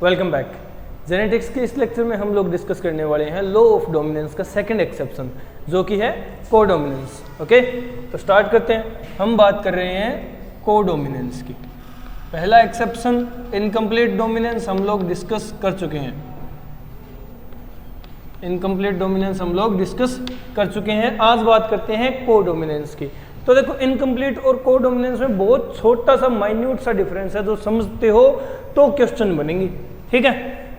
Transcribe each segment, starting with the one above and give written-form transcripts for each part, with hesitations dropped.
Welcome back. Genetics के इस lecture में हम लोग डिस्कस करने वाले हैं लॉ ऑफ डोमिनेंस का सेकंड एक्सेप्शन जो कि है कोडोमिनेंस। ओके, तो स्टार्ट करते हैं। हम बात कर रहे हैं कोडोमिनेंस की। पहला एक्सेप्शन इनकम्प्लीट डोमिनेंस हम लोग डिस्कस कर चुके हैं। इनकम्प्लीट डोमिनेंस हम लोग डिस्कस कर चुके हैं। आज बात करते हैं कोडोमिनेंस की। तो देखो, इनकम्प्लीट और कोडोमिनेंस में बहुत छोटा सा माइन्यूट सा डिफरेंस है, जो समझते हो तो क्वेश्चन बनेंगी। ठीक है,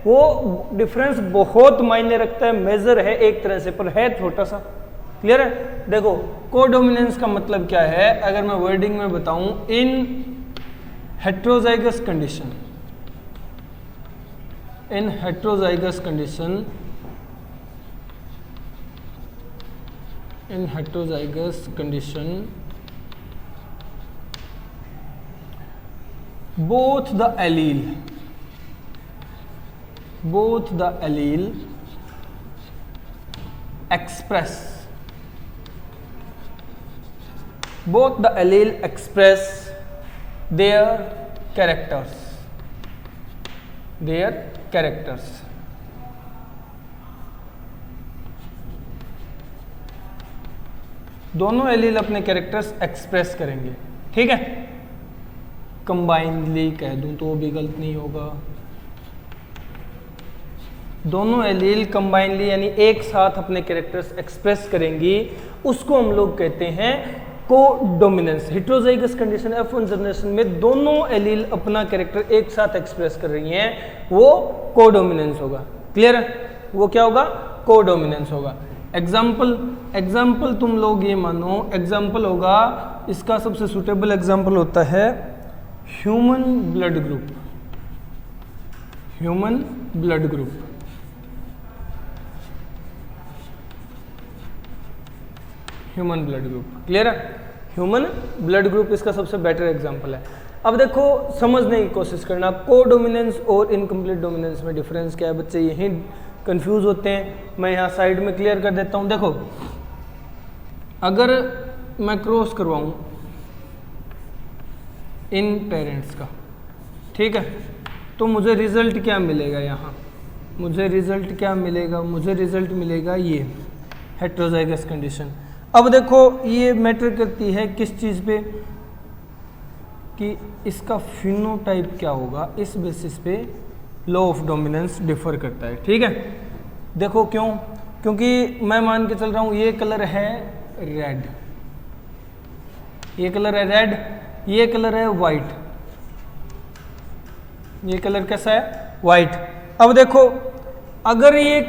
वो डिफरेंस बहुत मायने रखता है, मेजर है एक तरह से, पर है छोटा सा। क्लियर है? देखो, कोडोमिनेंस का मतलब क्या है, अगर मैं वर्डिंग में बताऊं, इन heterozygous condition, in heterozygous condition, in heterozygous condition both the allele express their characters दोनों एलील अपने कैरेक्टर्स एक्सप्रेस करेंगे। ठीक है, कंबाइनली कह दूं तो भी गलत नहीं होगा। दोनों एलील कंबाइनली यानी एक साथ अपने कैरेक्टर्स एक्सप्रेस करेंगी, उसको हम लोग कहते हैं codominance. Heterozygous condition F1 generation में दोनों एलील अपना कैरेक्टर एक साथ एक्सप्रेस कर रही हैं, वो कोडोमिनेंस होगा। क्लियर है? वो क्या होगा? कोडोमिनेंस होगा। एग्जाम्पल तुम लोग ये मानो, एग्जाम्पल होगा, इसका सबसे सुटेबल एग्जाम्पल होता है human blood group. Human blood group, human blood group. Clear है? ह्यूमन ब्लड ग्रुप इसका सबसे बेटर एग्जाम्पल है। अब देखो, समझने की कोशिश करना, कोडोमिनेंस और इनकम्प्लीट डोमिनेंस में डिफरेंस क्या है। बच्चे यही कंफ्यूज होते हैं, मैं यहाँ साइड में क्लियर कर देता हूँ। देखो, अगर मैं क्रॉस करवाऊँ इन पेरेंट्स का, ठीक है, तो मुझे रिजल्ट क्या मिलेगा? यहाँ मुझे रिजल्ट क्या मिलेगा? मुझे रिजल्ट मिलेगा ये हेट्रोजाइगस कंडीशन। अब देखो, ये मैटर करती है किस चीज़ पे, कि इसका फिनोटाइप क्या होगा, इस बेसिस पे लॉ ऑफ डोमिनेंस डिफर करता है। ठीक है, देखो क्यों? क्योंकि मैं मान के चल रहा हूँ ये कलर है रेड, ये कलर है रेड, ये कलर है वाइट, ये कलर कैसा है? वाइट। अब देखो, अगर ये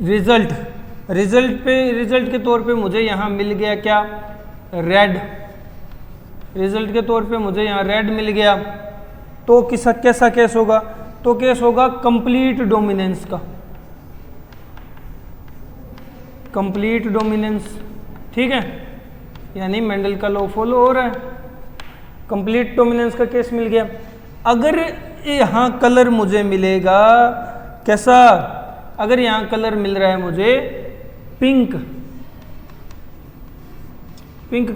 रिजल्ट के तौर पे मुझे यहाँ मिल गया क्या? रेड। रिजल्ट के तौर पे मुझे यहाँ रेड मिल गया, तो कैसा केस होगा? तो केस होगा कंप्लीट डोमिनेंस का, कंप्लीट डोमिनेंस। ठीक है, यानी मेंडल का लॉ फॉलो हो रहा है, कंप्लीट डोमिनेंस का केस मिल गया। अगर यहाँ कलर मुझे मिलेगा कैसा? अगर यहाँ कलर मिल रहा है मुझे पिंक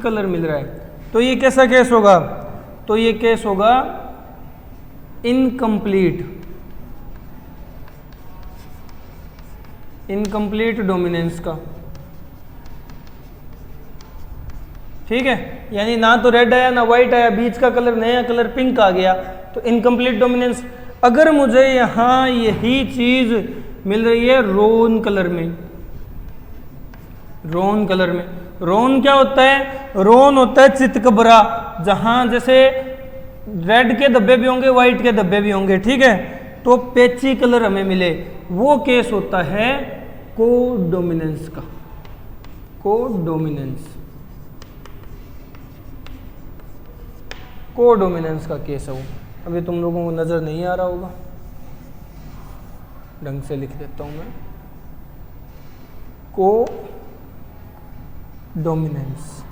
कलर मिल रहा है, तो ये कैसा केस होगा? तो ये केस होगा इनकम्प्लीट डोमिनेंस का। ठीक है, यानी ना तो रेड आया ना वाइट आया, बीच का कलर, नया कलर पिंक आ गया, तो इनकम्प्लीट डोमिनेंस। अगर मुझे यहाँ यही चीज मिल रही है रोन कलर में, रोन क्या होता है? रोन होता है चितकबरा, जहां जैसे रेड के धब्बे भी होंगे, व्हाइट के धब्बे भी होंगे। ठीक है, तो पेची कलर हमें मिले, वो केस होता है कोडोमिनेंस का। कोडोमिनेंस का केस है वो। अभी तुम लोगों को नजर नहीं आ रहा होगा, ढंग से लिख देता हूं मैं, कोडोमिनेंस।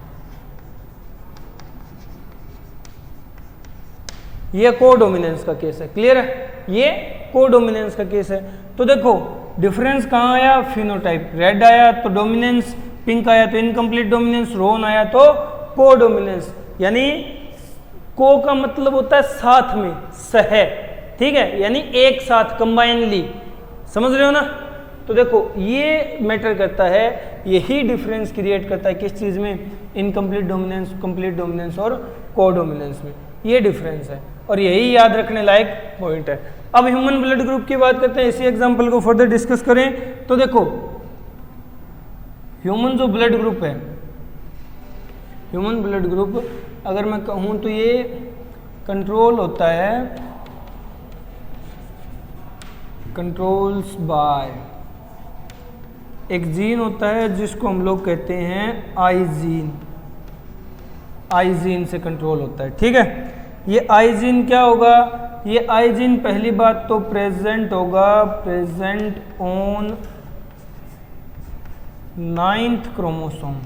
ये कोडोमिनेंस का केस है। क्लियर है? ये कोडोमिनेंस का केस है। तो देखो, डिफरेंस कहाँ आया? फिनोटाइप। रेड आया तो डोमिनेंस, पिंक आया तो इनकम्प्लीट डोमिनेंस, रोन आया तो कोडोमिनेंस। यानी को का मतलब होता है साथ में, सह, ठीक है, यानी एक साथ कंबाइनली, समझ रहे हो ना। तो देखो ये मैटर करता है, यही डिफरेंस क्रिएट करता है किस चीज़ में, इनकम्प्लीट डोमिनेंस, कंप्लीट डोमिनेंस और कोडोमिनेंस में, ये डिफरेंस है और यही याद रखने लायक पॉइंट है। अब ह्यूमन ब्लड ग्रुप की बात करते हैं, इसी एग्जांपल को फर्दर डिस्कस करें तो देखो ह्यूमन जो ब्लड ग्रुप है, ह्यूमन ब्लड ग्रुप अगर मैं कहूँ तो ये कंट्रोल होता है, कंट्रोल्स बाय एक जीन होता है जिसको हम लोग कहते हैं आई जीन, आई जीन से कंट्रोल होता है, ठीक है। ये आई जीन क्या होगा, ये आई जीन पहली बात तो प्रेजेंट होगा, present on 9th chromosome,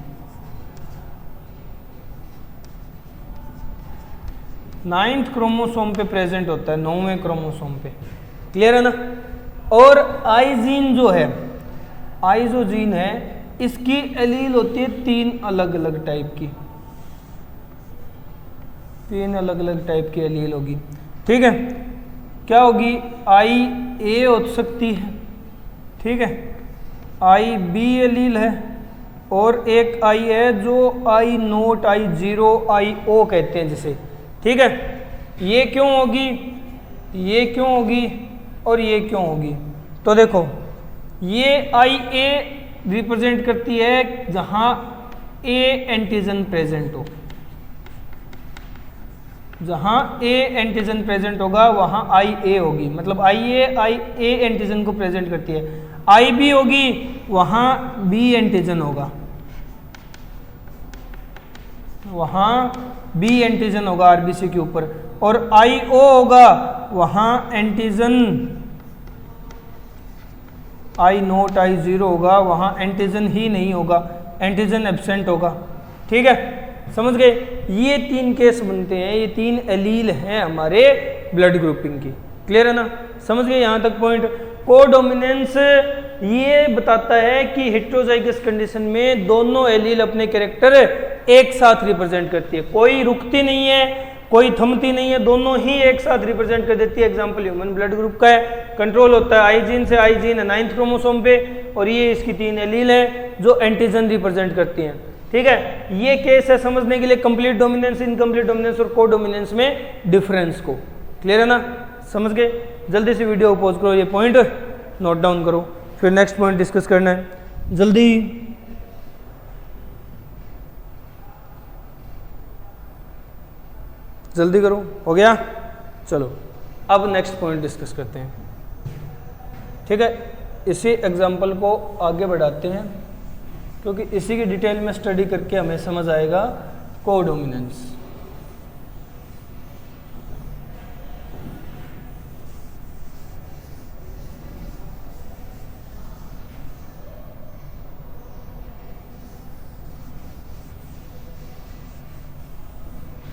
9th chromosome पे प्रेजेंट होता है, 9वें क्रोमोसोम पे, क्लियर है ना। और आई जीन जो है, आई जो जीन है इसकी एलील होती है 3 अलग अलग टाइप की, 3 अलग अलग टाइप की एलील होगी, ठीक है। क्या होगी, आई ए हो सकती है, ठीक है, आई बी एलील है, और एक आई है जो आई नोट, आई जीरो, आई ओ कहते हैं जिसे, ठीक है। ये क्यों होगी, ये क्यों होगी और ये क्यों होगी, तो देखो ये आई ए रिप्रेजेंट करती है जहां ए एंटीजन प्रेजेंट हो, जहां ए एंटीजन प्रेजेंट होगा वहां आई ए होगी, मतलब आई ए एंटीजन को प्रेजेंट करती है। आई बी होगी वहां बी एंटीजन होगा, वहां बी एंटीजन होगा आरबीसी के ऊपर, और आई ओ होगा वहां एंटीजन, आई नोट, आई जीरो होगा वहां एंटीजन ही नहीं होगा, एंटीजन एब्सेंट होगा, ठीक है, समझ गए। ये 3 केस बनते हैं, ये 3 एलील हैं हमारे ब्लड ग्रुपिंग की, क्लियर है ना, समझ गए यहां तक पॉइंट। कोडोमिनेंस ये बताता है कि हेटेरोजाइगस कंडीशन में दोनों एलील अपने कैरेक्टर एक साथ रिप्रेजेंट करती है, कोई रुकती नहीं है, कोई थमती नहीं है, दोनों ही एक साथ रिप्रेजेंट कर देती है। एग्जांपल ह्यूमन ब्लड ग्रुप का है, कंट्रोल होता है आई जीन से, आई जीन है 9th क्रोमोसोम पे, और ये इसकी 3 एलील है जो एंटीजन रिप्रेजेंट करती हैं, ठीक है। ये केस है समझने के लिए कंप्लीट डोमिनेंस, इनकम्प्लीट डोमिनेंस और कोडोमिनेंस में डिफरेंस को, क्लियर है ना, समझ गए। जल्दी से वीडियो को पॉज करो, ये पॉइंट नोट डाउन करो, फिर नेक्स्ट पॉइंट डिस्कस करना है, जल्दी जल्दी करो, हो गया, चलो अब नेक्स्ट पॉइंट डिस्कस करते हैं, ठीक है। इसी एग्जांपल को आगे बढ़ाते हैं क्योंकि इसी की डिटेल में स्टडी करके हमें समझ आएगा कोडोमिनेंस।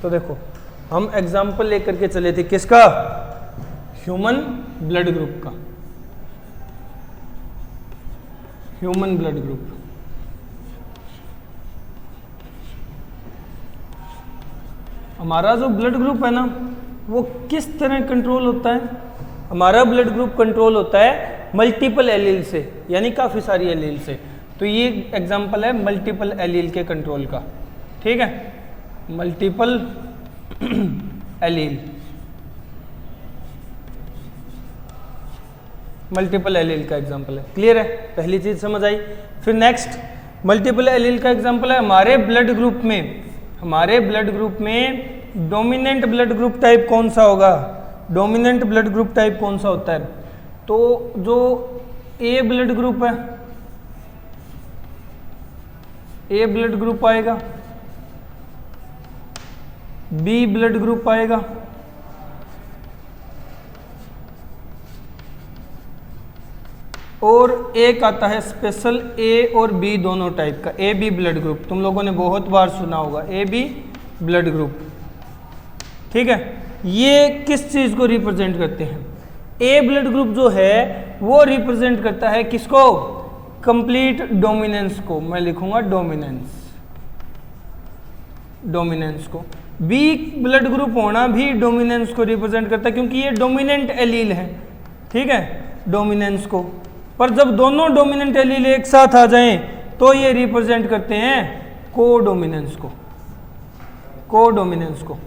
तो देखो हम एग्जाम्पल लेकर के चले थे किसका, ह्यूमन ब्लड ग्रुप का, ह्यूमन ब्लड ग्रुप। हमारा जो ब्लड ग्रुप है ना वो किस तरह कंट्रोल होता है, हमारा ब्लड ग्रुप कंट्रोल होता है मल्टीपल एलील से, यानी काफ़ी सारी एलील से। तो ये एग्जाम्पल है मल्टीपल एलील के कंट्रोल का, ठीक है, मल्टीपल एलील, मल्टीपल एलील का एग्जांपल है, क्लियर है, पहली चीज समझ आई। फिर नेक्स्ट मल्टीपल एलील का एग्जांपल है हमारे ब्लड ग्रुप में, हमारे ब्लड ग्रुप में डोमिनेंट ब्लड ग्रुप टाइप कौन सा होगा, डोमिनेंट ब्लड ग्रुप टाइप कौन सा होता है, तो जो ए ब्लड ग्रुप है, ए ब्लड ग्रुप आएगा, बी ब्लड ग्रुप आएगा, और एक आता है स्पेशल ए और बी दोनों टाइप का, ए बी ब्लड ग्रुप, तुम लोगों ने बहुत बार सुना होगा ए बी ब्लड ग्रुप, ठीक है। ये किस चीज को रिप्रेजेंट करते हैं, ए ब्लड ग्रुप जो है वो रिप्रेजेंट करता है किसको, कंप्लीट डोमिनेंस को, मैं लिखूंगा डोमिनेंस, डोमिनेंस को, बी ब्लड ग्रुप होना भी डोमिनेंस को रिप्रेजेंट करता है क्योंकि ये डोमिनेंट एलील है, ठीक है, डोमिनेंस को। पर जब दोनों डोमिनेंट एलील एक साथ आ जाएं तो ये रिप्रेजेंट करते हैं कोडोमिनेंस को, कोडोमिनेंस को।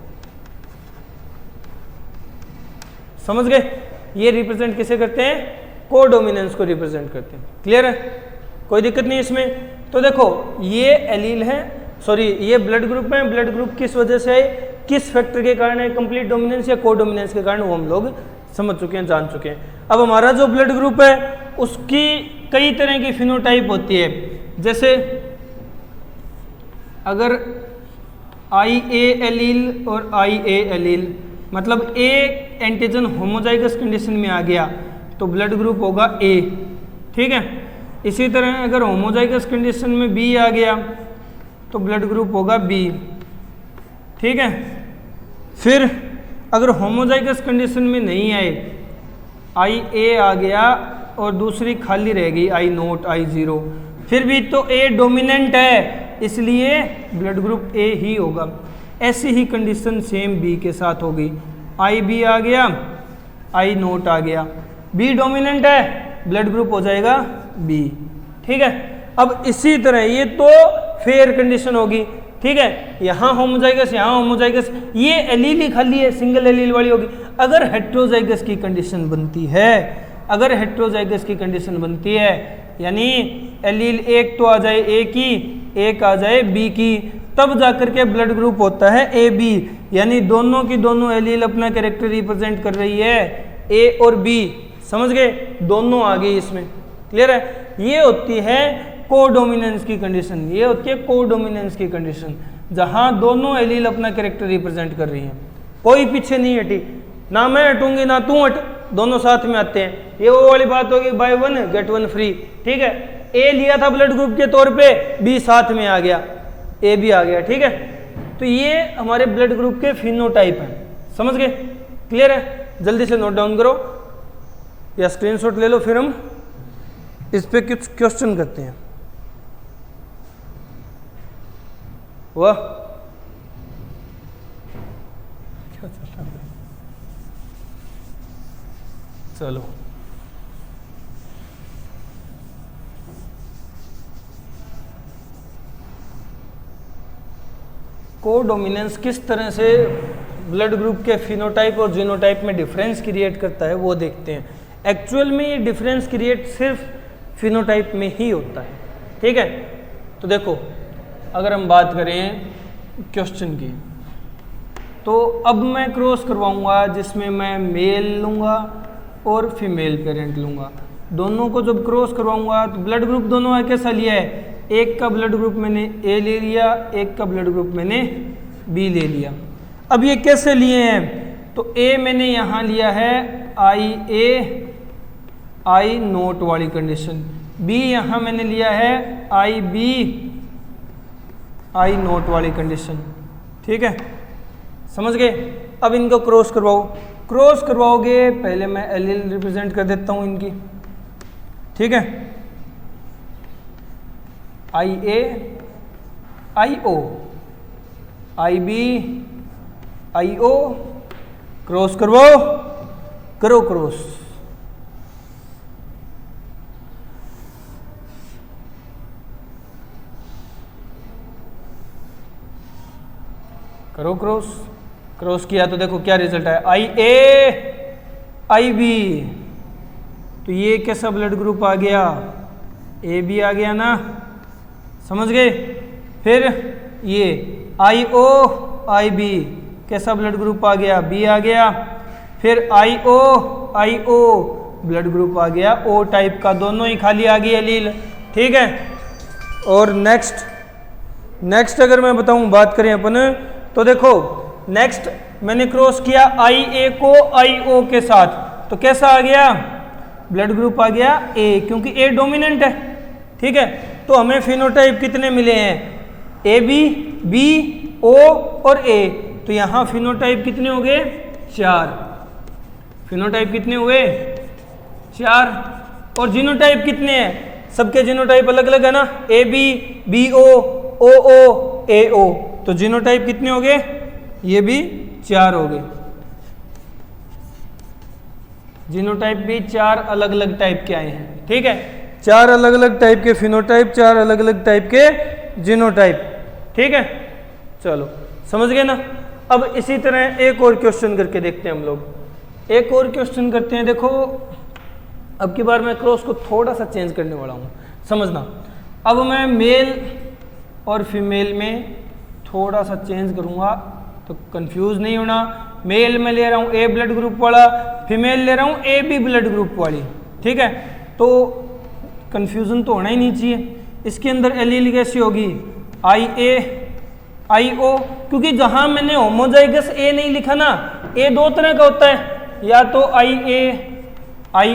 समझ गए? ये रिप्रेजेंट किसे करते हैं? कोडोमिनेंस को रिप्रेजेंट करते हैं। क्लियर है? कोई दिक्कत नहीं इसमें। तो देखो ये एलील है, सॉरी ये ब्लड ग्रुप है, ब्लड ग्रुप किस वजह से है, किस फैक्टर के कारण है, कंप्लीट डोमिनेंस या कोडोमिनेंस के कारण, वो हम लोग समझ चुके हैं, जान चुके हैं। अब हमारा जो ब्लड ग्रुप है उसकी कई तरह की फिनोटाइप होती है। जैसे अगर IA एलील और IA एलील, मतलब ए एंटीजन होमोजाइगस कंडीशन में आ गया तो ब्लड ग्रुप होगा A, ठीक है। इसी तरह अगर होमोजाइगस कंडीशन में B आ गया तो ब्लड ग्रुप होगा B, ठीक है। फिर अगर होमोजाइगस कंडीशन में नहीं आए, IA आ गया और दूसरी खाली रह गई I0, I0, फिर भी तो A डोमिनेंट है इसलिए ब्लड ग्रुप A ही होगा। ऐसी ही कंडीशन सेम B के साथ होगी, IB आ गया, I0 आ गया, B डोमिनेंट है, ब्लड ग्रुप हो जाएगा B, ठीक है। अब इसी तरह ये तो फेयर कंडीशन होगी, ठीक है, यहाँ होमोजाइगस, यहाँ होमोजाइगस, ये एलील ही खाली है, सिंगल एलील वाली होगी। अगर हेट्रोजाइगस की कंडीशन बनती है, अगर हेट्रोजाइगस की कंडीशन बनती है, यानी एलील एक तो आ जाए A की, एक आ जाए B की, तब जाकर के ब्लड ग्रुप होता है AB, यानी दोनों की दोनों एलील अपना कैरेक्टर रिप्रेजेंट कर रही है, A और B। समझ गए? दोनों आ गई इसमें। क्लियर है? ये होती है कोडोमिनेंस की कंडीशन, ये होती है कोडोमिनेंस की कंडीशन, जहां दोनों एलील अपना कैरेक्टर रिप्रेजेंट कर रही हैं, कोई पीछे नहीं हटी, ना मैं हटूंगी ना तू हट, दोनों साथ में आते हैं। ये वो वाली बात होगी, by one get one free, ठीक है। ए लिया था ब्लड ग्रुप के तौर पे, बी साथ में आ गया, ए भी आ गया, ठीक है। तो ये हमारे ब्लड ग्रुप के फिनोटाइप हैं। समझ गए? क्लियर है? जल्दी से नोट डाउन करो या स्क्रीनशॉट ले लो, फिर हम इस पे कुछ क्वेश्चन करते हैं। वाह, क्या चल रहा है? चलो कोडोमिनेंस किस तरह से ब्लड ग्रुप के फिनोटाइप और जीनोटाइप में डिफरेंस क्रिएट करता है वो देखते हैं। एक्चुअल में ये डिफरेंस क्रिएट सिर्फ फिनोटाइप में ही होता है, ठीक है। तो देखो अगर हम बात करें क्वेश्चन की, तो अब मैं क्रॉस करवाऊंगा जिसमें मैं मेल लूँगा और फीमेल पेरेंट लूँगा। दोनों को जब क्रॉस करवाऊंगा तो ब्लड ग्रुप दोनों कैसा लिया है, एक का ब्लड ग्रुप मैंने ए ले लिया, एक का ब्लड ग्रुप मैंने बी ले लिया। अब ये कैसे लिए हैं, तो ए मैंने यहाँ लिया है IA I0 वाली कंडीशन, बी यहाँ मैंने लिया है IB I0 वाली कंडीशन, ठीक है। समझ गए? अब इनको क्रॉस करवाओ, क्रॉस करवाओगे, पहले मैं एलील रिप्रेजेंट कर देता हूँ इनकी, ठीक है। IA IO, IB IO, cross करवाओ, करो क्रॉस, करो क्रॉस। क्रॉस किया तो देखो क्या रिजल्ट है, IA IB, तो ये कैसा ब्लड ग्रुप आ गया, AB आ गया ना। समझ गए? फिर ये IO IB कैसा ब्लड ग्रुप आ गया, B आ गया। फिर IO IO ब्लड ग्रुप आ गया O टाइप का, दोनों ही खाली आ गई एलील, ठीक है। और नेक्स्ट अगर मैं बताऊं, बात करें अपन, तो देखो नेक्स्ट मैंने क्रॉस किया IA को IO के साथ, तो कैसा आ गया, ब्लड ग्रुप आ गया A, क्योंकि A डोमिनेंट है, ठीक है। तो हमें फिनोटाइप कितने मिले हैं, AB B O और A, तो यहाँ फिनोटाइप कितने हो गए, 4। फिनोटाइप कितने हुए, 4। और जीनोटाइप कितने हैं, सबके जीनोटाइप अलग अलग है ना, AB BO OO AO, तो जीनोटाइप कितने हो गए, ये भी 4 हो गए। जीनोटाइप भी 4 अलग अलग टाइप के आए हैं, ठीक है, 4 अलग अलग टाइप के फिनोटाइप, 4 अलग अलग टाइप के जीनोटाइप, ठीक है। चलो समझ गए ना। अब इसी तरह एक और क्वेश्चन करके देखते हैं हम लोग। एक और क्वेश्चन करते हैं। देखो अब की बार मैं क्रॉस को थोड़ा सा चेंज करने वाला हूँ, समझना। अब मैं मेल और फीमेल में थोड़ा सा चेंज करूँगा, तो कंफ्यूज नहीं होना। मेल में ले रहा हूँ ए ब्लड ग्रुप वाला, फीमेल ले रहा हूँ ए बी ब्लड ग्रुप वाली, ठीक है। तो कंफ्यूजन तो होना ही नहीं चाहिए। इसके अंदर एलील कैसी होगी, आई ए आई ओ, क्योंकि जहां मैंने होमोजाइगस ए नहीं लिखा ना, ए 2 तरह का होता है, या तो आई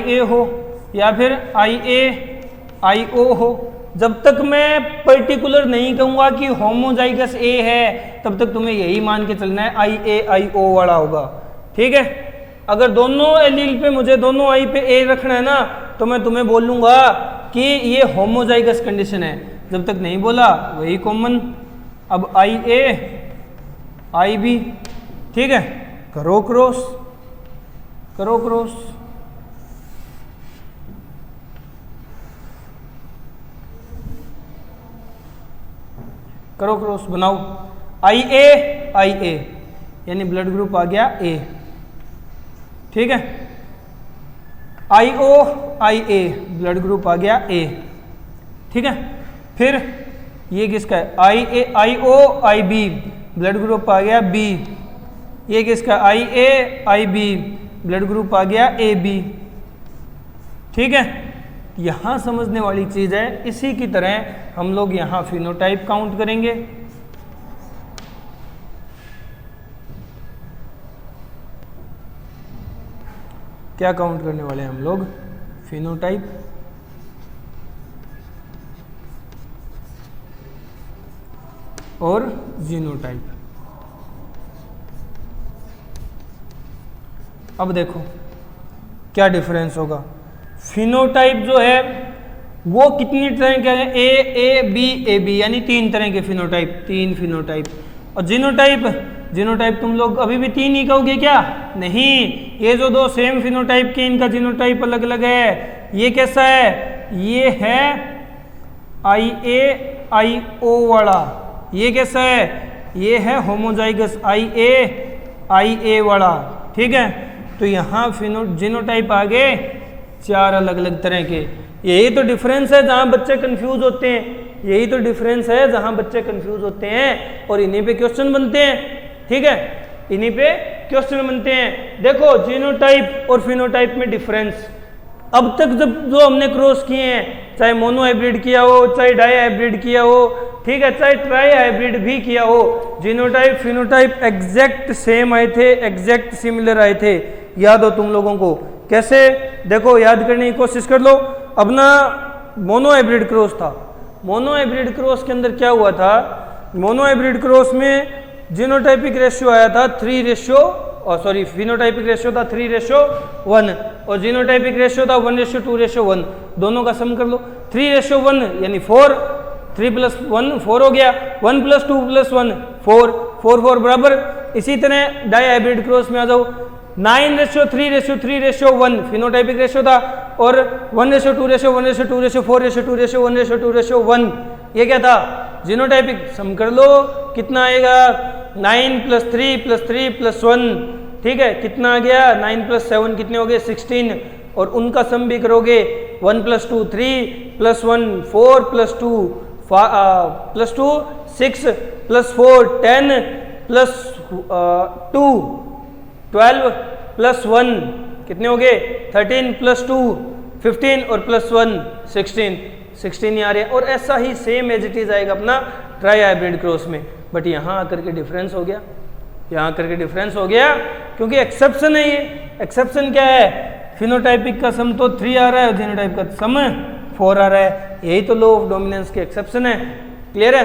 ए हो या फिर आई ओ हो। जब तक मैं पर्टिकुलर नहीं कहूंगा कि होमोजाइगस ए है, तब तक तुम्हें यही मान के चलना है आई ओ वाला होगा, ठीक है। अगर दोनों एलील पे मुझे दोनों आई पे ए रखना है ना, तो मैं तुम्हें बोलूंगा कि ये होमोजाइगस कंडीशन है। जब तक नहीं बोला वही कॉमन। अब आई ए आई बी, ठीक है, करो क्रॉस, करो क्रॉस। करो क्रॉस, बनाओ आई ए यानी ब्लड ग्रुप आ गया ए, ठीक है। आई ए ब्लड ग्रुप आ गया ए, ठीक है। फिर ये किसका है, आई ओ आई बी ब्लड ग्रुप आ गया बी। ये किसका, आई बी ब्लड ग्रुप आ गया ए बी, ठीक है। यहां समझने वाली चीज है, इसी की तरह हम लोग यहां फिनोटाइप काउंट करेंगे। क्या काउंट करने वाले हैं हम लोग, फिनोटाइप। और जीनोटाइप। अब देखो क्या डिफरेंस होगा। फिनोटाइप जो है वो कितनी तरह के हैं, ए बी यानी 3 तरह के फिनोटाइप, 3 फिनोटाइप। और जीनोटाइप तुम लोग अभी भी 3 ही कहोगे क्या, नहीं, ये जो 2 सेम फिनोटाइप के, इनका जीनोटाइप अलग अलग है। ये कैसा है, ये है आई ओ वाला। ये कैसा है, ये है होमोजाइगस आई ए वाला, ठीक है। तो यहाँ जीनोटाइप आ गए 4 अलग अलग तरह के। यही तो डिफरेंस है जहाँ बच्चे कंफ्यूज होते हैं, यही तो डिफरेंस है जहाँ बच्चे कंफ्यूज होते हैं, और इन्हीं पे क्वेश्चन बनते हैं, ठीक है, इन्हीं पे क्वेश्चन बनते हैं। देखो जीनोटाइप और फिनोटाइप में डिफरेंस। अब तक जब जो हमने क्रॉस किए हैं, चाहे मोनो हाइब्रिड किया हो, चाहे डाई हाइब्रिड किया हो, ठीक है, चाहे ट्राई हाइब्रिड भी किया हो, जीनोटाइप फिनोटाइप एग्जैक्ट सेम आए थे, एग्जैक्ट सिमिलर आए थे। याद हो तुम लोगों को, कैसे, देखो याद करने की कोशिश कर लो। अब ना मोनो हाइब्रिड क्रॉस था, मोनो हाइब्रिड क्रॉस के अंदर क्या हुआ था, मोनो हाइब्रिड क्रॉस में जीनोटाइपिक रेशियो आया था फिनोटाइपिक रेशियो था 3:1 और जीनोटाइपिक रेशियो था 1:2:1। दोनों का सम कर लो, 3:1 यानी 4, 3 + 1 4 हो गया, 1 + 2 + 1 4 बराबर। इसी तरह डाई हाइब्रिड क्रॉस में आ जाओ, 9:3:3:1 फिनोटाइपिक रेशियो था, और 1:2:1:2:4:2:1:1। ये क्या था, जीनोटाइपिक। सम कर लो कितना आएगा, 9 + 3 + 3 + 1, ठीक है, कितना आ गया, 9 + 7 कितने हो गए, 16। और उनका सम भी करोगे, 1 + 2 3 + 1 4 + 2 6 + 4 10 + 2 12 + 1 कितने हो गए, 13 + 2 15 और +1 16 ही आ रहे हैं। और ऐसा ही सेम एज इट इज आएगा अपना ट्राई हाइब्रिड क्रॉस में। बट यहाँ आकर के डिफरेंस हो गया, यहाँ आकर के डिफरेंस हो गया, क्योंकि एक्सेप्शन है। ये एक्सेप्शन क्या है, फिनोटाइपिक का सम तो 3 आ रहा है और जीनोटाइप का सम 4 आ रहा है। यही तो लॉ ऑफ डोमिनेंस के एक्सेप्शन है। क्लियर है,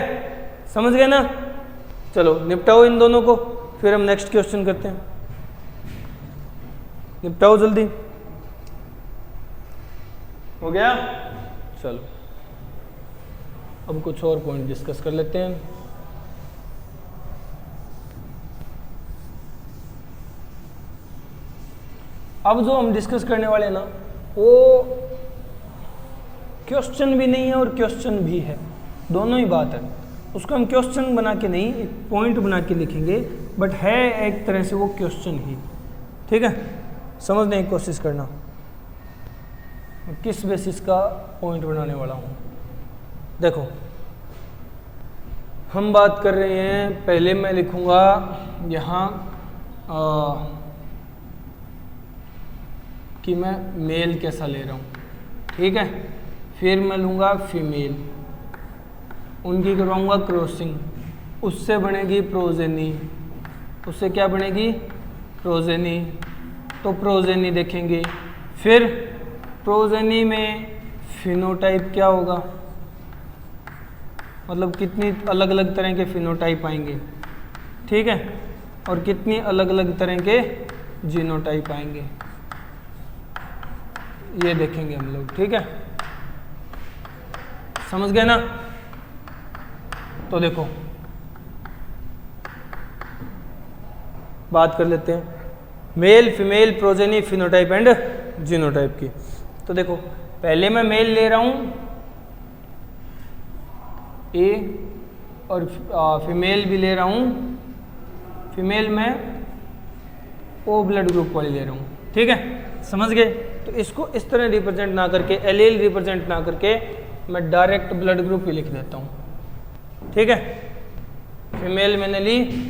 समझ गए ना। चलो निपटाओ इन दोनों को, फिर हम नेक्स्ट क्वेश्चन करते हैं। निपटाओ जल्दी, हो गया। चलो अब कुछ और पॉइंट डिस्कस कर लेते हैं। अब जो हम डिस्कस करने वाले हैं ना, वो क्वेश्चन भी नहीं है और क्वेश्चन भी है, दोनों ही बात है। उसको हम क्वेश्चन बना के नहीं, एक पॉइंट बना के लिखेंगे, बट है एक तरह से वो क्वेश्चन ही। ठीक है, समझने की कोशिश करना किस बेसिस का पॉइंट बनाने वाला हूँ। देखो, हम बात कर रहे हैं, पहले मैं लिखूँगा यहाँ कि मैं मेल कैसा ले रहा हूँ। ठीक है, फिर मैं लूँगा फीमेल, उनकी करवाऊँगा क्रॉसिंग, उससे बनेगी प्रोजेनी, उससे क्या बनेगी प्रोजेनी, तो प्रोजेनी देखेंगे। फिर प्रोजेनी में फिनोटाइप क्या होगा, मतलब कितनी अलग अलग तरह के फिनोटाइप आएंगे। ठीक है, और कितनी अलग अलग तरह के जीनोटाइप आएंगे, ये देखेंगे हम लोग। ठीक है, समझ गए ना। तो देखो, बात कर लेते हैं male female progeny phenotype and genotype की। तो देखो, पहले मैं मेल ले रहा हूं ए, और फीमेल भी ले रहा हूं, फीमेल मैं ओ ब्लड ग्रुप वाली ले रहा हूं। ठीक है, समझ गए। तो इसको इस तरह रिप्रेजेंट ना करके, एलील रिप्रेजेंट ना करके, मैं डायरेक्ट ब्लड ग्रुप ही लिख देता हूं। ठीक है, फीमेल मैंने ली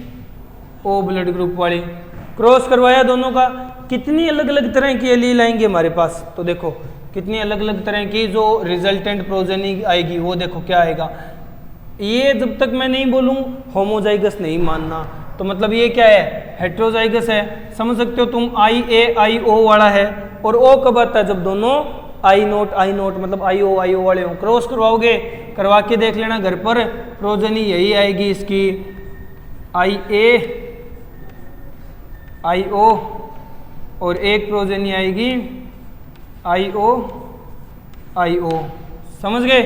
ओ ब्लड ग्रुप वाली, क्रॉस करवाया दोनों का, कितनी अलग अलग तरह की एलील आएंगी हमारे पास। तो देखो कितनी अलग अलग तरह की जो रिजल्टेंट प्रोजेनी आएगी, वो देखो क्या आएगा। ये जब तक मैं नहीं बोलूँ होमोजाइगस नहीं मानना, तो मतलब ये क्या है, हेट्रोजाइगस है। समझ सकते हो तुम, आई ए आई ओ वाला है, और ओ कब आता है, जब दोनों आई नोट मतलब आई ओ वाले हों। क्रॉस करवाओगे, करवा के देख लेना घर पर, प्रोजेनी यही आएगी इसकी, आई ए आई ओ, और एक प्रोजेनी आएगी आई ओ। समझ गए,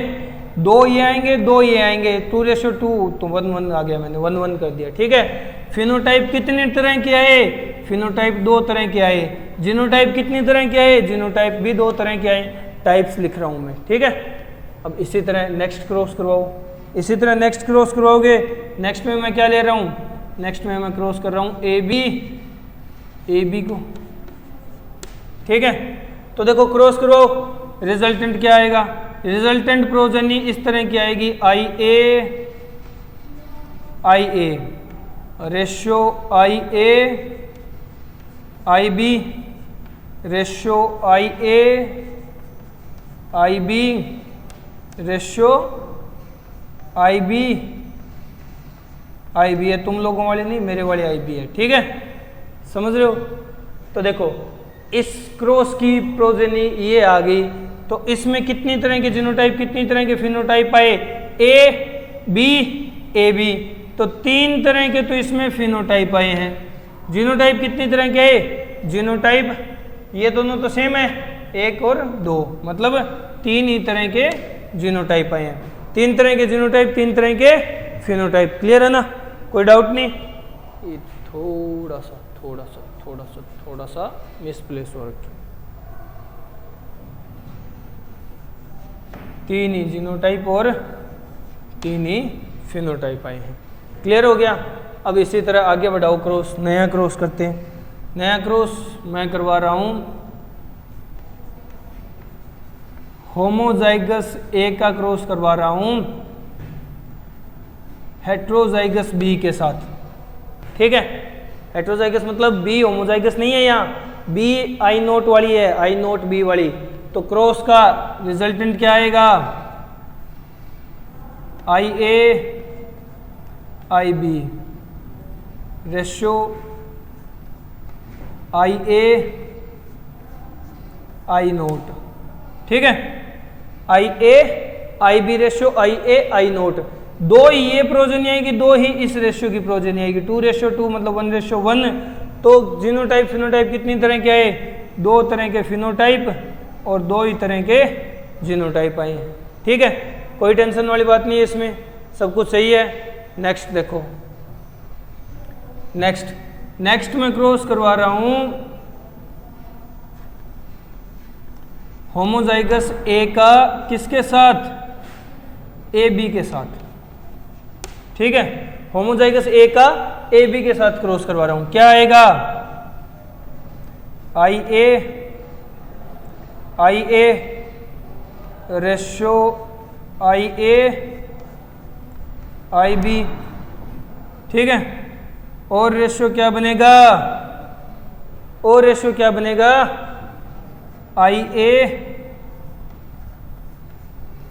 दो ये आएंगे, दो ये आएंगे, 2:2, तो 1:1 आ गया, मैंने 1:1 कर दिया। ठीक है, फिनोटाइप कितने तरह के आए, फिनोटाइप 2 तरह के आए। जीनोटाइप कितनी तरह के आए, जीनोटाइप भी 2 तरह के आए। टाइप्स लिख रहा हूं मैं। ठीक है, अब इसी तरह नेक्स्ट क्रॉस करवाओ, इसी तरह नेक्स्ट क्रॉस करवाओगे। नेक्स्ट में मैं क्या ले रहा हूं, नेक्स्ट में मैं क्रॉस कर रहा हूं ए बी को। ठीक है, तो देखो क्रॉस करो, रिजल्टेंट क्या आएगा, रिजल्टेंट प्रोजेनी इस तरह की आएगी, I A ratio I B ratio I B ratio I B है। तुम लोगों वाली नहीं, मेरे वाली आई बी है। ठीक है, समझ रहे हो। तो देखो इस क्रॉस की प्रोजेनी ये आ गई, तो इसमें कितनी तरह के जीनोटाइप, कितनी तरह के फिनोटाइप आए, ए बी, तो 3 तरह के तो इसमें फिनोटाइप आए हैं। जीनोटाइप कितनी तरह के आए, जीनोटाइप ये दोनों तो सेम है, 1 और 2, मतलब 3 ही तरह के जीनोटाइप आए हैं। 3 तरह के जीनोटाइप, 3 तरह के फिनोटाइप। क्लियर है ना, कोई डाउट नहीं। ये थोड़ा सा मिसप्लेस हो रखा, 3 ही जीनोटाइप और 3 ही फिनोटाइप आए हैं। क्लियर हो गया। अब इसी तरह आगे बढ़ाओ, क्रॉस, नया क्रॉस करते हैं। नया क्रॉस मैं करवा रहा हूं होमोजाइगस ए का क्रॉस करवा रहा हूं हेट्रोजाइगस बी के साथ। ठीक है, हेट्रोजाइगस मतलब बी, होमोजाइगस नहीं है यहाँ, बी आई नोट वाली है, आई नोट बी वाली। तो क्रॉस का रिजल्टेंट क्या आएगा, I A I B ratio I A I naught. ठीक है, I A I B ratio I A I naught. 2 ही ये प्रोजेनी आएगी, 2 ही इस रेशियो की प्रोजेनी आएगी, 2:2 मतलब 1:1। तो जीनोटाइप फिनोटाइप कितनी तरह के आए, 2 तरह के फिनोटाइप और 2 ही तरह के जीनोटाइप आए हैं। ठीक है, कोई टेंशन वाली बात नहीं है इसमें, सब कुछ सही है। नेक्स्ट देखो, नेक्स्ट मैं क्रॉस करवा रहा हूं होमोजाइगस ए का किसके साथ, ए बी के साथ, ठीक है, होमोजाइगस ए का ए बी के साथ क्रॉस करवा रहा हूं, क्या आएगा, I A ratio I A I B, ठीक है, और रेशो क्या बनेगा, और रेशो क्या बनेगा, I A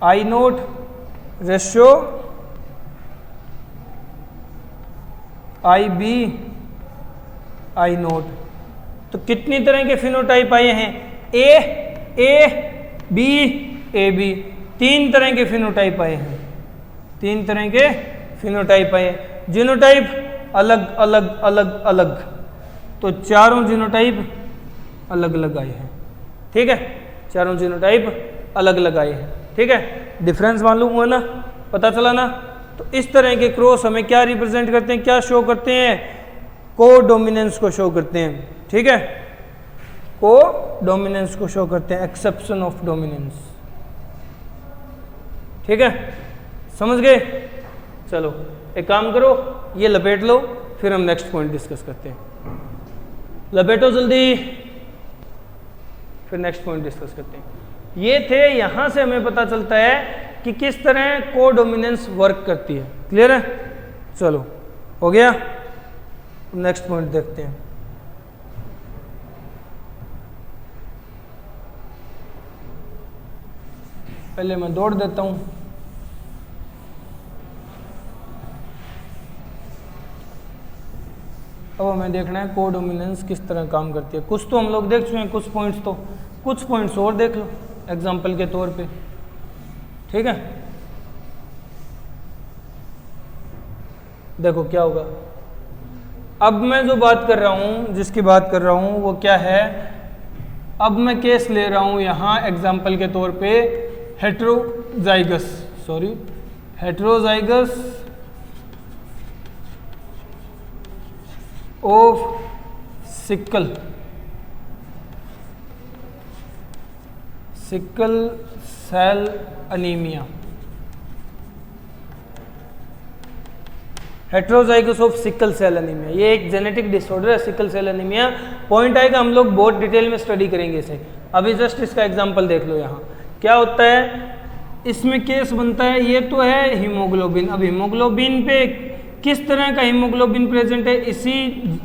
I naught ratio I B I naught. तो कितनी तरह के फिनोटाइप आए हैं, ए बी ए बी, 3 तरह के फिनोटाइप आए हैं, 3 तरह के फिनोटाइप आए हैं। जीनोटाइप अलग अलग अलग अलग, तो चारों जीनोटाइप अलग अलग आए हैं, ठीक है, चारों जीनोटाइप अलग अलग आए हैं, ठीक है, डिफरेंस मालूम हुआ ना, पता चला ना। तो इस तरह के क्रॉस हमें क्या रिप्रेजेंट करते हैं, क्या शो करते हैं, कोडोमिनेंस को शो करते हैं, ठीक है, कोडोमिनेंस को शो करते हैं, एक्सेप्शन ऑफ डोमिनेंस, ठीक है, समझ गए। चलो एक काम करो, ये लपेट लो, फिर हम नेक्स्ट पॉइंट डिस्कस करते हैं, लपेटो जल्दी, फिर नेक्स्ट पॉइंट डिस्कस करते हैं। ये थे, यहां से हमें पता चलता है कि किस तरह कोडोमिनेंस वर्क करती है, क्लियर है। चलो हो गया, नेक्स्ट पॉइंट देखते हैं। पहले मैं दौड़ देता हूं, अब हमें देखना है कोडोमिनेंस किस तरह काम करती है। कुछ तो हम लोग देख चुके हैं, कुछ पॉइंट्स तो, कुछ पॉइंट्स और देख लो एग्जाम्पल के तौर पे, ठीक है। देखो क्या होगा, अब मैं जो बात कर रहा हूं, जिसकी बात कर रहा हूं वो क्या है, अब मैं केस ले रहा हूं यहां एग्जाम्पल के तौर पे heterozygous of sickle cell anaemia, heterozygous of sickle cell anaemia, ये एक जेनेटिक डिसऑर्डर है सिकल सेल अनीमिया। पॉइंट आएगा, हम लोग बहुत डिटेल में स्टडी करेंगे इसे, अभी जस्ट इसका एग्जांपल देख लो। यहाँ क्या होता है, इसमें केस बनता है, ये तो है हीमोग्लोबिन, अब हीमोग्लोबिन पे किस तरह का हीमोग्लोबिन प्रेजेंट है, इसी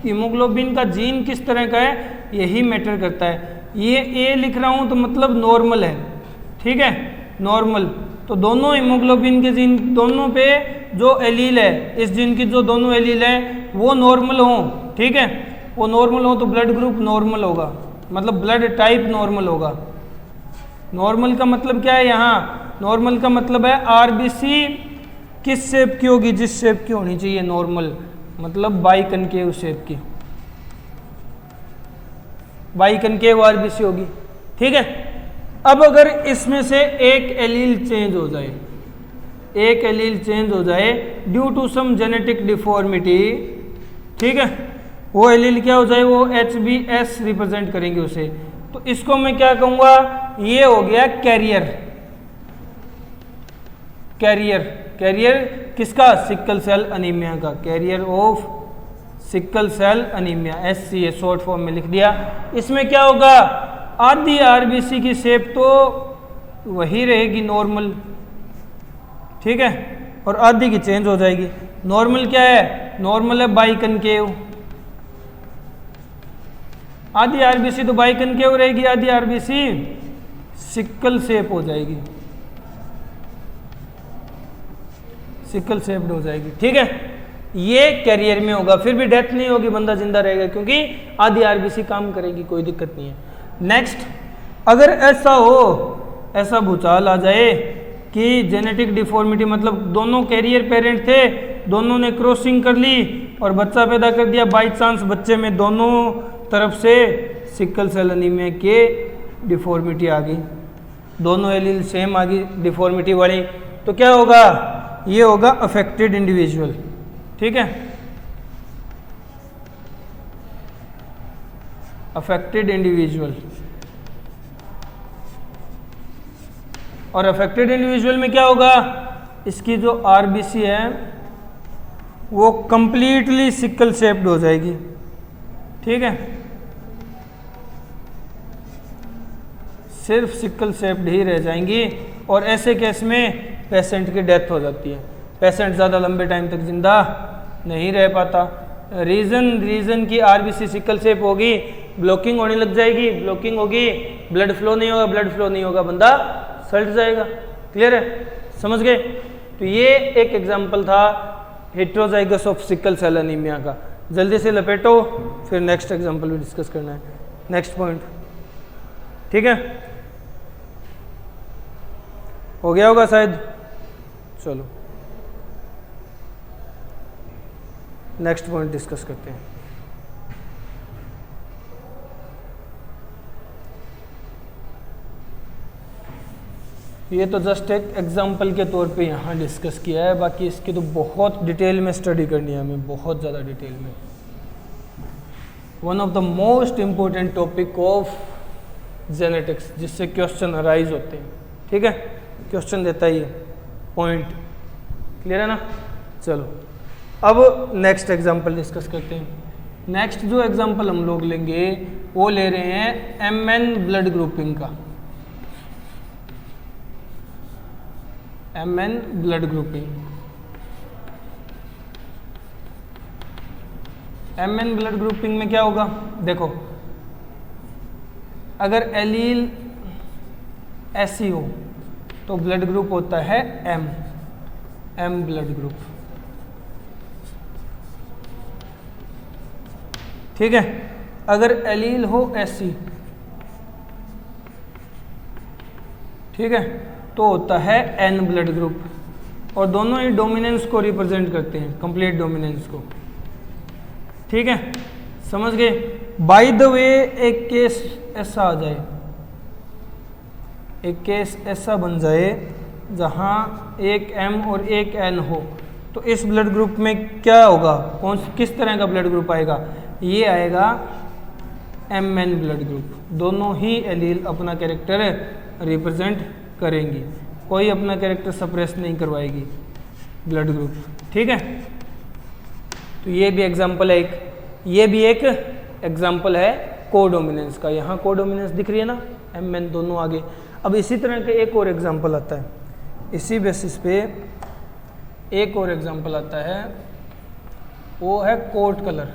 हीमोग्लोबिन का जीन किस तरह का है, यही मैटर करता है। ये ए लिख रहा हूँ तो मतलब नॉर्मल है, ठीक है, नॉर्मल, तो दोनों हीमोग्लोबिन के जीन, दोनों पे जो एलील है, इस जीन की जो दोनों एलील है वो नॉर्मल हो, ठीक है, वो नॉर्मल हो तो ब्लड ग्रुप नॉर्मल होगा, मतलब ब्लड टाइप नॉर्मल होगा। नॉर्मल का मतलब क्या है, यहाँ नॉर्मल का मतलब है आरबीसी किस शेप की होगी, जिस शेप की होनी चाहिए नॉर्मल, मतलब बाइकनकेव शेप की, बाइकनकेव आरबीसी होगी, ठीक है। अब अगर इसमें से एक एलील चेंज हो जाए, एक एलील चेंज हो जाए due to some genetic deformity, ठीक है, वो एलील क्या हो जाए, वो HBS रिप्रेजेंट करेंगे उसे, तो इसको मैं क्या कहूँगा, ये हो गया कैरियर, कैरियर, कैरियर किसका, सिकल सेल अनीमिया का, carrier of sickle cell anaemia, SCA short form में लिख दिया। इसमें क्या होगा, आधी आरबीसी की शेप तो वही रहेगी नॉर्मल, ठीक है, और आधी की चेंज हो जाएगी। नॉर्मल क्या है, नॉर्मल है बाइकनकेव, आधी आरबीसी तो बाइकनकेव रहेगी, आधी आरबीसी सिकल शेप हो जाएगी, सिकल शेप्ड हो जाएगी, ठीक है। ये कैरियर में होगा, फिर भी डेथ नहीं होगी, बंदा जिंदा रहेगा क्योंकि आधी आरबीसी काम करेगी, कोई दिक्कत नहीं है। नेक्स्ट, अगर ऐसा हो, ऐसा भूचाल आ जाए कि जेनेटिक डिफॉर्मिटी, मतलब दोनों कैरियर पेरेंट थे, दोनों ने क्रॉसिंग कर ली और बच्चा पैदा कर दिया, बाई चांस बच्चे में दोनों तरफ से सिकल सेल अनीमिया के डिफॉर्मिटी आ गई, दोनों एलील सेम आ गई डिफॉर्मिटी वाली, तो क्या होगा, ये होगा अफेक्टेड इंडिविजुअल, ठीक है, अफेक्टेड इंडिविजुअल, और अफेक्टेड इंडिविजुअल में क्या होगा, इसकी जो आरबीसी है वो कंप्लीटली सिकल शेप्ड हो जाएगी, ठीक है, सिर्फ सिकल शेप्ड ही रह जाएंगी। और ऐसे केस में पेशेंट की डेथ हो जाती है, पेशेंट ज़्यादा लंबे टाइम तक जिंदा नहीं रह पाता। रीज़न की आरबीसी सिकल शेप होगी, ब्लॉकिंग होने लग जाएगी, ब्लॉकिंग होगी, ब्लड फ्लो नहीं होगा, ब्लड फ्लो नहीं होगा, बंदा सल्ट जाएगा। क्लियर है, समझ गए। तो ये एक एग्जांपल था heterozygous of sickle cell anaemia का। जल्दी से लपेटो, फिर नेक्स्ट एग्जांपल भी डिस्कस करना है, नेक्स्ट पॉइंट, ठीक है, हो गया होगा शायद। चलो नेक्स्ट पॉइंट डिस्कस करते हैं। ये तो जस्ट एक एग्जांपल के तौर पे यहाँ डिस्कस किया है, बाकी इसकी तो बहुत डिटेल में स्टडी करनी है हमें, बहुत ज़्यादा डिटेल में। One of the most important topic of genetics, जिससे क्वेश्चन अराइज होते हैं, ठीक है, क्वेश्चन देता ही है, पॉइंट क्लियर है ना। चलो अब नेक्स्ट एग्जांपल डिस्कस करते हैं। नेक्स्ट जो एग्जांपल हम लोग लेंगे वो ले रहे हैं MN ब्लड ग्रुपिंग का। MN blood grouping, MN blood grouping में क्या होगा, देखो अगर एलील ऐसी हो तो ब्लड ग्रुप होता है M ब्लड ग्रुप, ठीक है। अगर एलील हो ऐसी, ठीक है, तो होता है N ब्लड ग्रुप, और दोनों ही डोमिनेंस को रिप्रेजेंट करते हैं, कंप्लीट डोमिनेंस को, ठीक है, समझ गए। बाय द वे एक केस ऐसा आ जाए, एक केस ऐसा बन जाए जहां एक M और एक N हो, तो इस ब्लड ग्रुप में क्या होगा, किस तरह का ब्लड ग्रुप आएगा, ये आएगा MN ब्लड ग्रुप। दोनों ही एलील अपना कैरेक्टर रिप्रेजेंट करेंगी, कोई अपना कैरेक्टर सप्रेस नहीं करवाएगी ब्लड ग्रुप, ठीक है। तो ये भी एग्जांपल है एक, ये भी एक एग्जांपल है कोडोमिनेंस का। यहाँ कोडोमिनेंस दिख रही है ना, MN दोनों आगे। अब इसी तरह का एक और एग्जांपल आता है, इसी बेसिस पे एक और एग्जांपल आता है, वो है coat colour.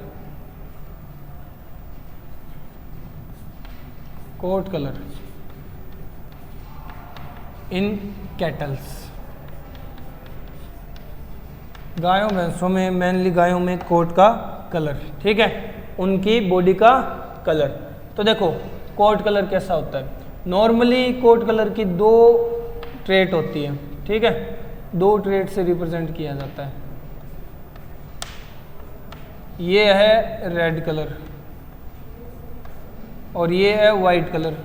Coat colour in cattles, गायों भैंसों में, मेनली गायों में कोट का कलर, ठीक है, उनकी बॉडी का कलर। तो देखो कोट कलर कैसा होता है, नॉर्मली कोट कलर की दो ट्रेट होती है, ठीक है, दो ट्रेट से रिप्रेजेंट किया जाता है। ये है रेड कलर और ये है वाइट कलर,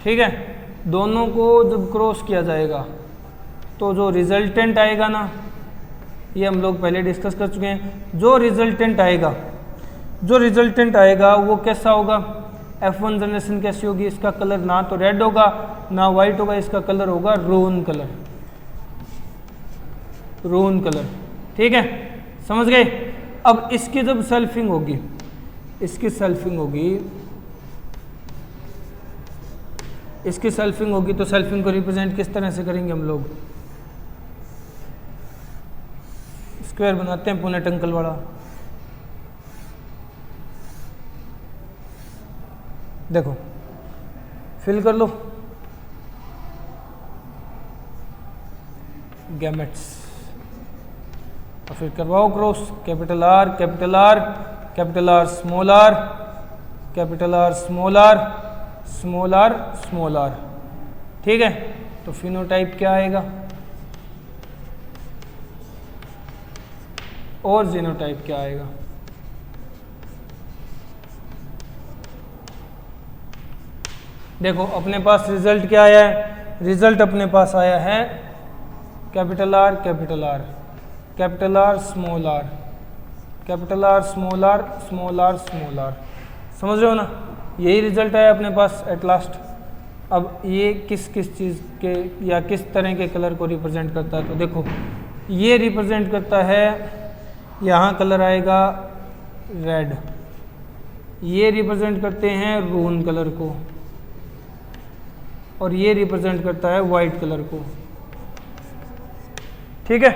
ठीक है। दोनों को जब क्रॉस किया जाएगा तो जो रिजल्टेंट आएगा ना, ये हम लोग पहले डिस्कस कर चुके हैं, जो रिजल्टेंट आएगा वो कैसा होगा, F1 जनरेशन कैसी होगी, इसका कलर ना तो रेड होगा ना वाइट होगा, इसका कलर होगा रोन कलर, रोन कलर, ठीक है, समझ गए। अब इसकी जब सेल्फिंग होगी, इसकी सेल्फिंग होगी तो सेल्फिंग को रिप्रेजेंट किस तरह से करेंगे हम लोग, स्क्वायर बनाते हैं पुणे टंकल वाला। देखो फिल कर लो गैमेट्स और फिर करवाओ cross, capital R capital R capital R small R capital R small R small R small R, ठीक है। तो फिनोटाइप क्या आएगा और जीनोटाइप क्या आएगा, देखो अपने पास रिजल्ट क्या आया है, रिजल्ट अपने पास आया है capital R capital R capital R small R capital R small R small R small R, समझ रहे हो ना, यही रिजल्ट आया अपने पास एट लास्ट, अब ये किस किस चीज़ के या किस तरह के कलर को रिप्रेजेंट करता है, तो देखो ये रिप्रेजेंट करता है, यहाँ कलर आएगा रेड, ये रिप्रेजेंट करते हैं रून कलर को, और ये रिप्रेजेंट करता है वाइट कलर को। ठीक है,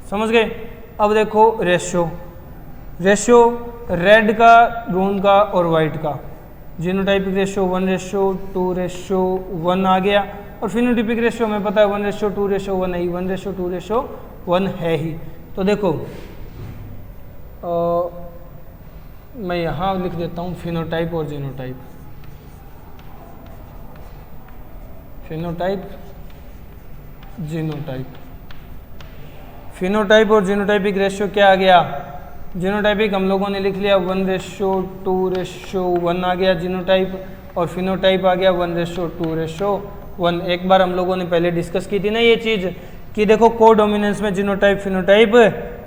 समझ गए। अब देखो रेशियो रेड का, रून का और वाइट का, जीनोटाइपिक रेशियो 1:2:1 आ गया, और फिनोटाइपिक रेशियो हमें पता है 1:2:1 है ही, 1:2:1 है ही। तो देखो मैं यहाँ लिख देता हूँ फिनोटाइप और जीनोटाइप। फिनोटाइप जीनोटाइप, फिनोटाइप और जीनोटाइपिक रेशियो क्या आ गया? जीनोटाइपिक हम लोगों ने लिख लिया 1:2:1 आ गया जीनोटाइप, और फिनोटाइप आ गया 1:2:1। एक बार हम लोगों ने पहले डिस्कस की थी ना ये चीज़ कि देखो कोडोमिनेंस में जीनोटाइप फिनोटाइप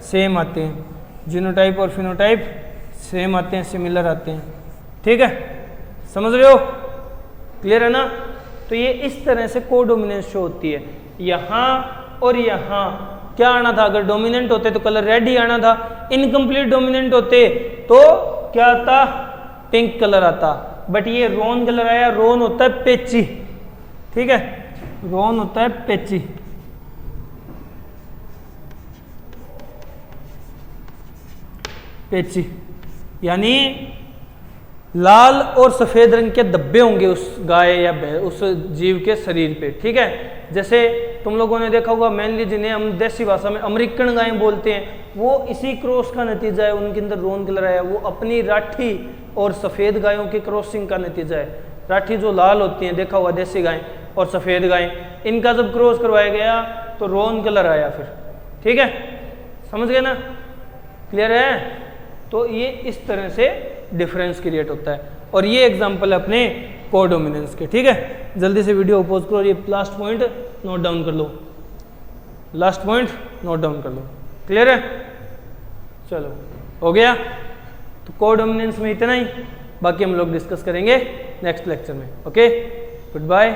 सेम आते हैं, जीनोटाइप और फिनोटाइप सेम आते हैं, सिमिलर आते हैं। ठीक है, समझ रहे हो? क्लियर है ना? तो ये इस तरह से कोडोमिनेंस शो होती है। यहाँ और यहाँ क्या आना था? अगर डोमिनेंट होते तो कलर रेड ही आना था, इनकम्प्लीट डोमिनेंट होते तो क्या आता? पिंक कलर आता। बट ये रोन कलर आया, रोन होता है पेची। ठीक है, रोन होता है पेची। पेची यानी लाल और सफेद रंग के धब्बे होंगे उस गाय या उस जीव के शरीर पे। ठीक है, जैसे तुम लोगों ने देखा होगा मेनली जिन्हें हम देसी भाषा में अमेरिकन गायें बोलते हैं, वो इसी क्रॉस का नतीजा है, उनके अंदर रोन कलर आया, वो अपनी राठी और सफ़ेद गायों की क्रॉसिंग का नतीजा है। राठी जो लाल होती हैं, देखा हुआ देसी गायें, और सफ़ेद गायें, इनका जब क्रॉस करवाया गया तो रोन कलर आया फिर। ठीक है, समझ गए ना? क्लियर है? तो ये इस तरह से डिफरेंस क्रिएट होता है, और ये एग्जांपल है अपने कोडोमिनेंस के। ठीक है, जल्दी से वीडियो पोज करो, ये लास्ट पॉइंट नोट डाउन कर लो, लास्ट पॉइंट नोट डाउन कर लो। क्लियर है? चलो हो गया। तो कोडोमिनेंस में इतना ही, बाकी हम लोग डिस्कस करेंगे नेक्स्ट लेक्चर में। Okay, good bye.